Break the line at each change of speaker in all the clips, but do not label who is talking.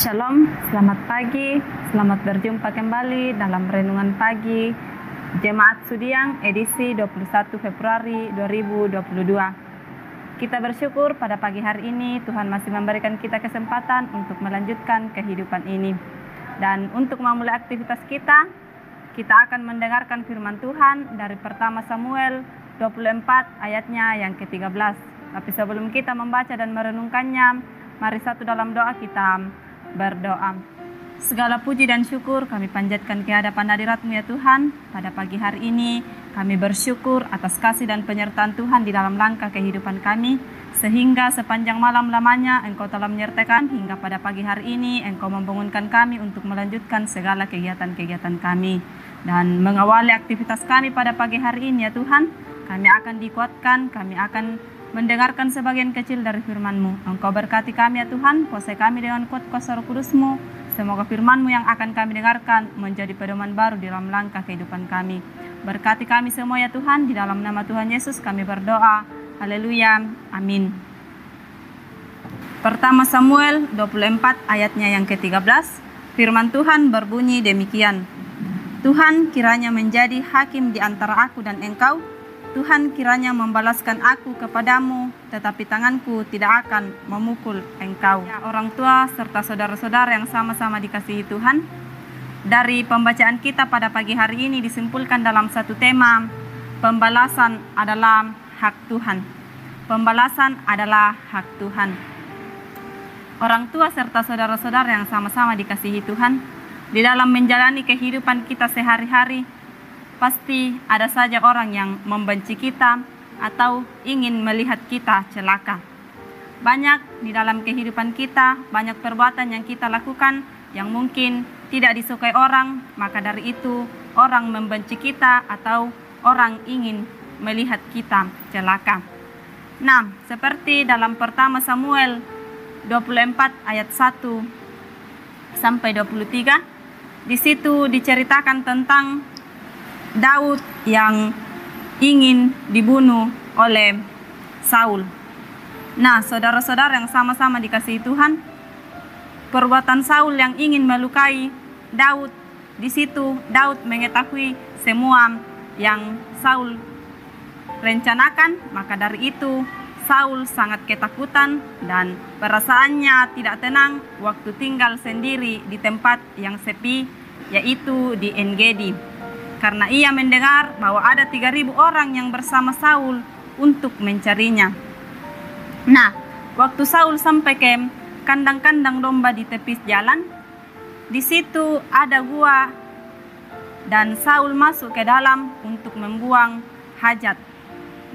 Shalom, selamat pagi, selamat berjumpa kembali dalam Renungan Pagi Jemaat Sudiang edisi 21 Februari 2022. Kita bersyukur pada pagi hari ini Tuhan masih memberikan kita kesempatan untuk melanjutkan kehidupan ini. Dan untuk memulai aktivitas kita akan mendengarkan firman Tuhan dari pertama Samuel 24 ayatnya yang ke-13. Tapi sebelum kita membaca dan merenungkannya, mari satu dalam doa kita berdoa. Segala puji dan syukur kami panjatkan ke hadapan hadirat-Mu ya Tuhan. Pada pagi hari ini kami bersyukur atas kasih dan penyertaan Tuhan di dalam langkah kehidupan kami, sehingga sepanjang malam lamanya Engkau telah menyertakan hingga pada pagi hari ini Engkau membangunkan kami untuk melanjutkan segala kegiatan-kegiatan kami dan mengawali aktivitas kami pada pagi hari ini ya Tuhan. Kami akan dikuatkan, kami akan mendengarkan sebagian kecil dari firman-Mu. Engkau berkati kami ya Tuhan, kuasai kami dengan kuat kuasa Roh Kudus-Mu. Semoga firman-Mu yang akan kami dengarkan menjadi pedoman baru di dalam langkah kehidupan kami. Berkati kami semua ya Tuhan, di dalam nama Tuhan Yesus kami berdoa. Haleluya, amin. Pertama Samuel 24 ayatnya yang ke-13, firman Tuhan berbunyi demikian. Tuhan kiranya menjadi hakim di antara aku dan engkau. Tuhan kiranya membalaskan aku kepadamu, tetapi tanganku tidak akan memukul engkau. Ya, orang tua serta saudara-saudara yang sama-sama dikasihi Tuhan, dari pembacaan kita pada pagi hari ini disimpulkan dalam satu tema, pembalasan adalah hak Tuhan. Pembalasan adalah hak Tuhan. Orang tua serta saudara-saudara yang sama-sama dikasihi Tuhan, di dalam menjalani kehidupan kita sehari-hari, pasti ada saja orang yang membenci kita atau ingin melihat kita celaka. Banyak di dalam kehidupan kita, banyak perbuatan yang kita lakukan yang mungkin tidak disukai orang, maka dari itu orang membenci kita atau orang ingin melihat kita celaka. Nah, seperti dalam pertama Samuel 24 ayat 1 sampai 23, di situ diceritakan tentang Daud yang ingin dibunuh oleh Saul. Nah, saudara-saudara yang sama-sama dikasihi Tuhan, perbuatan Saul yang ingin melukai Daud, di situ Daud mengetahui semua yang Saul rencanakan, maka dari itu Saul sangat ketakutan dan perasaannya tidak tenang waktu tinggal sendiri di tempat yang sepi, yaitu di En-Gedi. Karena ia mendengar bahwa ada 3.000 orang yang bersama Saul untuk mencarinya. Nah, waktu Saul sampai ke kandang-kandang domba di tepi jalan, di situ ada gua dan Saul masuk ke dalam untuk membuang hajat.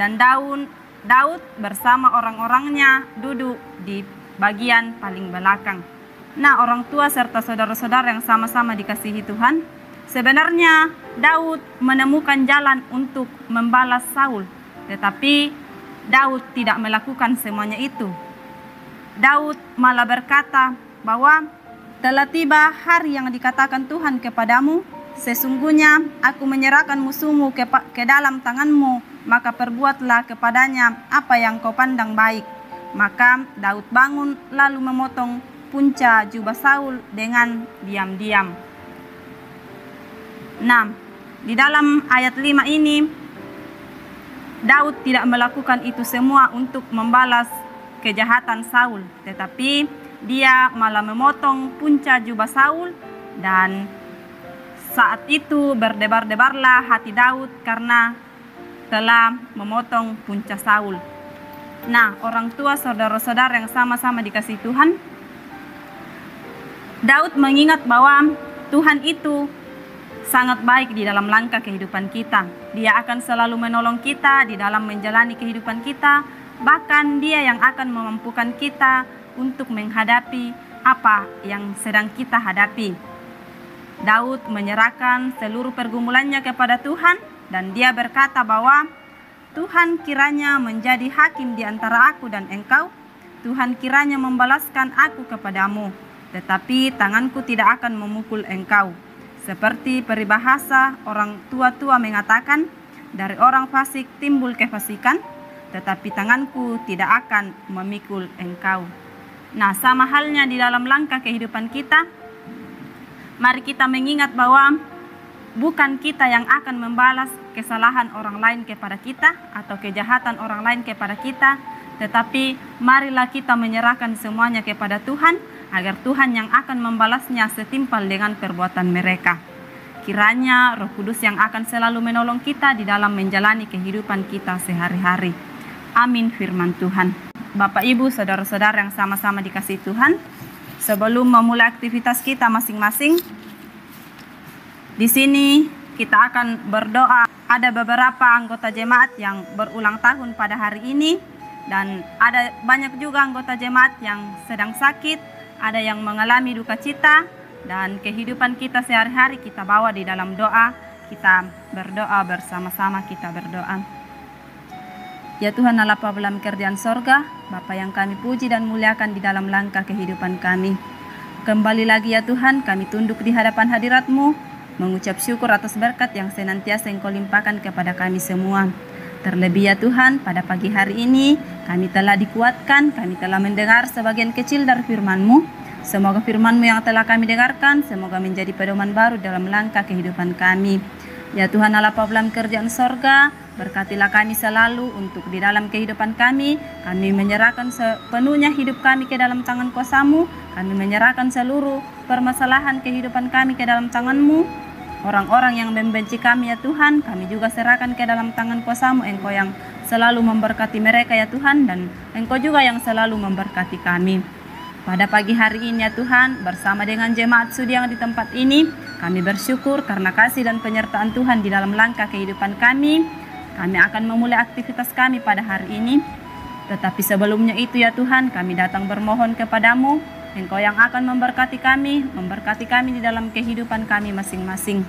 Dan Daud bersama orang-orangnya duduk di bagian paling belakang. Nah, orang tua serta saudara-saudara yang sama-sama dikasihi Tuhan, sebenarnya Daud menemukan jalan untuk membalas Saul, tetapi Daud tidak melakukan semuanya itu. Daud malah berkata bahwa telah tiba hari yang dikatakan Tuhan kepadamu, sesungguhnya aku menyerahkan musuhmu ke dalam tanganmu, maka perbuatlah kepadanya apa yang kau pandang baik. Maka Daud bangun lalu memotong punca jubah Saul dengan diam-diam. Nah, di dalam ayat 5 ini, Daud tidak melakukan itu semua untuk membalas kejahatan Saul, tetapi dia malah memotong punca jubah Saul, dan saat itu berdebar-debarlah hati Daud karena telah memotong punca Saul. Nah, orang tua saudara-saudara yang sama-sama dikasihi Tuhan, Daud mengingat bahwa Tuhan itu sangat baik di dalam langkah kehidupan kita. Dia akan selalu menolong kita di dalam menjalani kehidupan kita. Bahkan dia yang akan memampukan kita untuk menghadapi apa yang sedang kita hadapi. Daud menyerahkan seluruh pergumulannya kepada Tuhan dan dia berkata bahwa Tuhan kiranya menjadi hakim di antara aku dan engkau. Tuhan kiranya membalaskan aku kepadamu, tetapi tanganku tidak akan memukul engkau. Seperti peribahasa orang tua-tua mengatakan, dari orang fasik timbul kefasikan, tetapi tanganku tidak akan memikul engkau. Nah, sama halnya di dalam langkah kehidupan kita, mari kita mengingat bahwa bukan kita yang akan membalas kesalahan orang lain kepada kita atau kejahatan orang lain kepada kita, tetapi marilah kita menyerahkan semuanya kepada Tuhan, agar Tuhan yang akan membalasnya setimpal dengan perbuatan mereka. Kiranya Roh Kudus yang akan selalu menolong kita di dalam menjalani kehidupan kita sehari-hari. Amin firman Tuhan. Bapak, Ibu, saudara-saudara yang sama-sama dikasihi Tuhan, sebelum memulai aktivitas kita masing-masing, di sini kita akan berdoa. Ada beberapa anggota jemaat yang berulang tahun pada hari ini, dan ada banyak juga anggota jemaat yang sedang sakit, ada yang mengalami duka cita, dan kehidupan kita sehari-hari kita bawa di dalam doa. Kita berdoa bersama-sama, kita berdoa. Ya Tuhan Allah Bapa dalam kerjaan sorga, Bapa yang kami puji dan muliakan di dalam langkah kehidupan kami. Kembali lagi ya Tuhan, kami tunduk di hadapan hadirat-Mu, mengucap syukur atas berkat yang senantiasa Engkau limpahkan kepada kami semua. Terlebih ya Tuhan, pada pagi hari ini kami telah dikuatkan, kami telah mendengar sebagian kecil dari firman-Mu. Semoga firman-Mu yang telah kami dengarkan, semoga menjadi pedoman baru dalam langkah kehidupan kami. Ya Tuhan Allah Bapa dalam kerjaan sorga, berkatilah kami selalu untuk di dalam kehidupan kami. Kami menyerahkan sepenuhnya hidup kami ke dalam tangan kuasa-Mu. Kami menyerahkan seluruh permasalahan kehidupan kami ke dalam tangan-Mu. Orang-orang yang membenci kami ya Tuhan, kami juga serahkan ke dalam tangan kuasa-Mu. Engkau yang selalu memberkati mereka ya Tuhan, dan Engkau juga yang selalu memberkati kami. Pada pagi hari ini ya Tuhan, bersama dengan jemaat sudi yang di tempat ini, kami bersyukur karena kasih dan penyertaan Tuhan di dalam langkah kehidupan kami. Kami akan memulai aktivitas kami pada hari ini. Tetapi sebelumnya itu ya Tuhan, kami datang bermohon kepadamu, Engkau yang akan memberkati kami di dalam kehidupan kami masing-masing.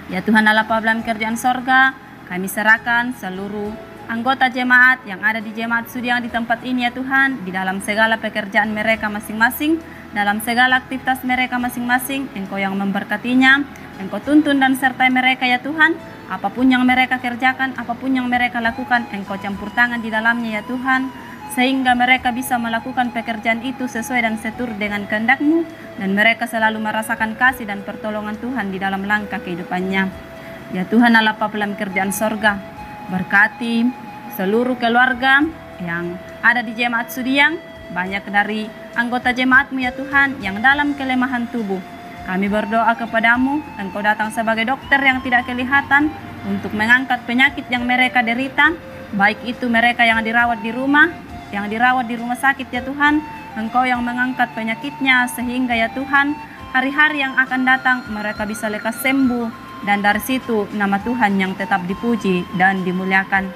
Ya Tuhan Allah Bapa dalam kerjaan sorga, kami serahkan seluruh anggota jemaat yang ada di jemaat sudi yang di tempat ini ya Tuhan, di dalam segala pekerjaan mereka masing-masing, dalam segala aktivitas mereka masing-masing. Engkau yang memberkatinya, Engkau tuntun dan sertai mereka ya Tuhan. Apapun yang mereka kerjakan, apapun yang mereka lakukan, Engkau campur tangan di dalamnya ya Tuhan, sehingga mereka bisa melakukan pekerjaan itu sesuai dan seturut dengan kehendak-Mu, dan mereka selalu merasakan kasih dan pertolongan Tuhan di dalam langkah kehidupannya. Ya Tuhan Allah Bapa dalam kerjaan sorga, berkati seluruh keluarga yang ada di jemaat Sudiang, banyak dari anggota jemaat-Mu ya Tuhan yang dalam kelemahan tubuh. Kami berdoa kepadamu, Engkau datang sebagai dokter yang tidak kelihatan untuk mengangkat penyakit yang mereka derita, baik itu mereka yang dirawat di rumah, sakit ya Tuhan. Engkau yang mengangkat penyakitnya, sehingga ya Tuhan, hari-hari yang akan datang mereka bisa lekas sembuh, dan dari situ nama Tuhan yang tetap dipuji dan dimuliakan.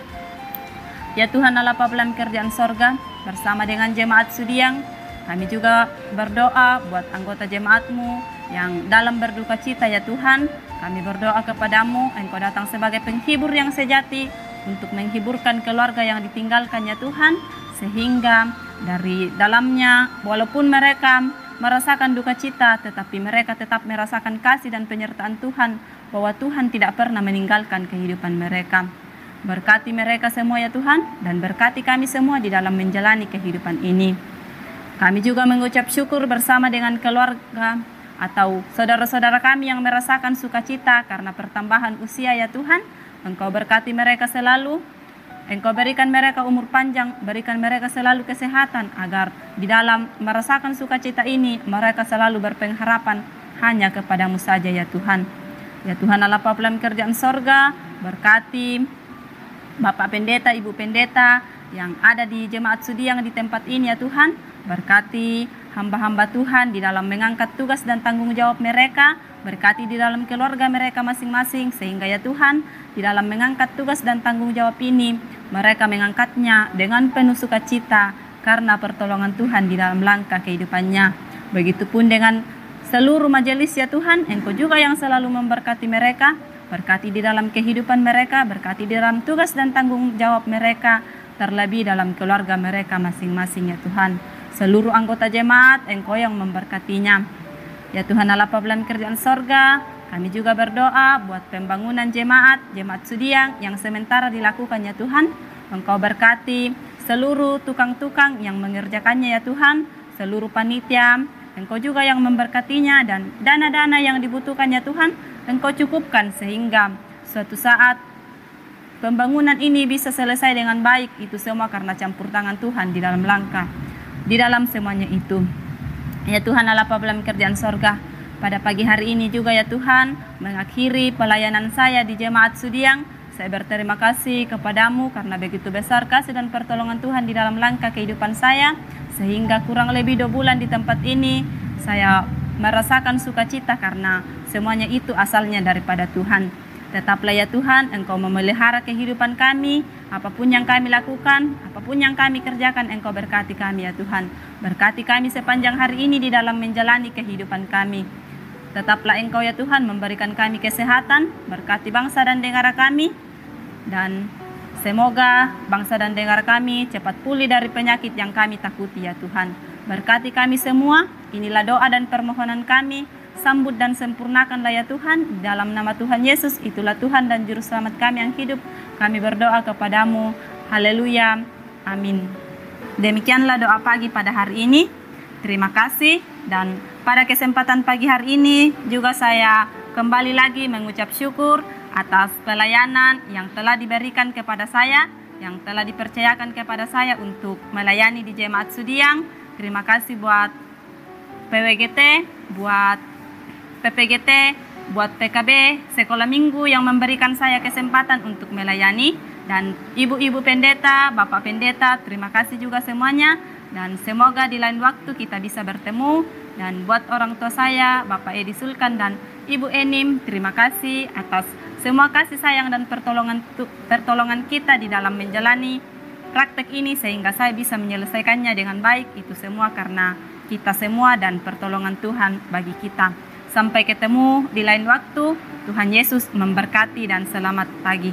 Ya Tuhan Allah Bapa dalam kerjaan sorga, bersama dengan jemaat Sudiang, kami juga berdoa buat anggota jemaat-Mu yang dalam berduka cita ya Tuhan. Kami berdoa kepadamu, Engkau datang sebagai penghibur yang sejati untuk menghiburkan keluarga yang ditinggalkan ya Tuhan, sehingga dari dalamnya walaupun mereka merasakan duka cita, tetapi mereka tetap merasakan kasih dan penyertaan Tuhan, bahwa Tuhan tidak pernah meninggalkan kehidupan mereka. Berkati mereka semua ya Tuhan, dan berkati kami semua di dalam menjalani kehidupan ini. Kami juga mengucap syukur bersama dengan keluarga atau saudara-saudara kami yang merasakan sukacita karena pertambahan usia ya Tuhan. Engkau berkati mereka selalu, Engkau berikan mereka umur panjang, berikan mereka selalu kesehatan, agar di dalam merasakan sukacita ini mereka selalu berpengharapan hanya kepadamu saja ya Tuhan. Ya Tuhan Allah Bapa dalam kerjaan sorga, berkati Bapak Pendeta, Ibu Pendeta yang ada di jemaat sudi yang di tempat ini ya Tuhan. Berkati hamba-hamba Tuhan di dalam mengangkat tugas dan tanggung jawab mereka. Berkati di dalam keluarga mereka masing-masing, sehingga ya Tuhan, di dalam mengangkat tugas dan tanggung jawab ini, mereka mengangkatnya dengan penuh sukacita karena pertolongan Tuhan di dalam langkah kehidupannya. Begitupun dengan seluruh majelis ya Tuhan, Engkau juga yang selalu memberkati mereka. Berkati di dalam kehidupan mereka, berkati di dalam tugas dan tanggung jawab mereka, terlebih dalam keluarga mereka masing-masing ya Tuhan. Seluruh anggota jemaat, Engkau yang memberkatinya. Ya Tuhan Allah Bapa dalam kerjaan sorga, kami juga berdoa buat pembangunan jemaat Sudiang yang sementara dilakukan ya Tuhan. Engkau berkati seluruh tukang-tukang yang mengerjakannya ya Tuhan. seluruh panitia, Engkau juga yang memberkatinya, dan dana-dana yang dibutuhkannya Tuhan, Engkau cukupkan sehingga suatu saat pembangunan ini bisa selesai dengan baik. Itu semua karena campur tangan Tuhan di dalam langkah, di dalam semuanya itu. Ya Tuhan Allah dalam kerjaan sorga, pada pagi hari ini juga ya Tuhan, mengakhiri pelayanan saya di Jemaat Sudiang, saya berterima kasih kepadamu karena begitu besar kasih dan pertolongan Tuhan di dalam langkah kehidupan saya, sehingga kurang lebih 2 bulan di tempat ini saya merasakan sukacita karena semuanya itu asalnya daripada Tuhan. Tetaplah ya Tuhan, Engkau memelihara kehidupan kami, apapun yang kami lakukan, apapun yang kami kerjakan, Engkau berkati kami ya Tuhan. Berkati kami sepanjang hari ini di dalam menjalani kehidupan kami. Tetaplah Engkau ya Tuhan memberikan kami kesehatan, berkati bangsa dan negara kami, dan semoga bangsa dan negara kami cepat pulih dari penyakit yang kami takuti ya Tuhan. Berkati kami semua, inilah doa dan permohonan kami. Sambut dan sempurnakanlah ya Tuhan, dalam nama Tuhan Yesus, itulah Tuhan dan Juru Selamat kami yang hidup. Kami berdoa kepadamu, haleluya, amin. Demikianlah doa pagi pada hari ini. Terima kasih, dan pada kesempatan pagi hari ini juga saya kembali lagi mengucap syukur atas pelayanan yang telah diberikan kepada saya, yang telah dipercayakan kepada saya untuk melayani di Jemaat Sudiang. Terima kasih buat PWGT, buat PPGT, buat PKB Sekolah Minggu yang memberikan saya kesempatan untuk melayani, dan ibu-ibu pendeta, bapak pendeta, terima kasih juga semuanya, dan semoga di lain waktu kita bisa bertemu. Dan buat orang tua saya, Bapak Edi Sulkan dan Ibu Enim, terima kasih atas semua kasih sayang dan pertolongan kita di dalam menjalani praktek ini sehingga saya bisa menyelesaikannya dengan baik. Itu semua karena kita semua dan pertolongan Tuhan bagi kita. Sampai ketemu di lain waktu. Tuhan Yesus memberkati dan selamat pagi.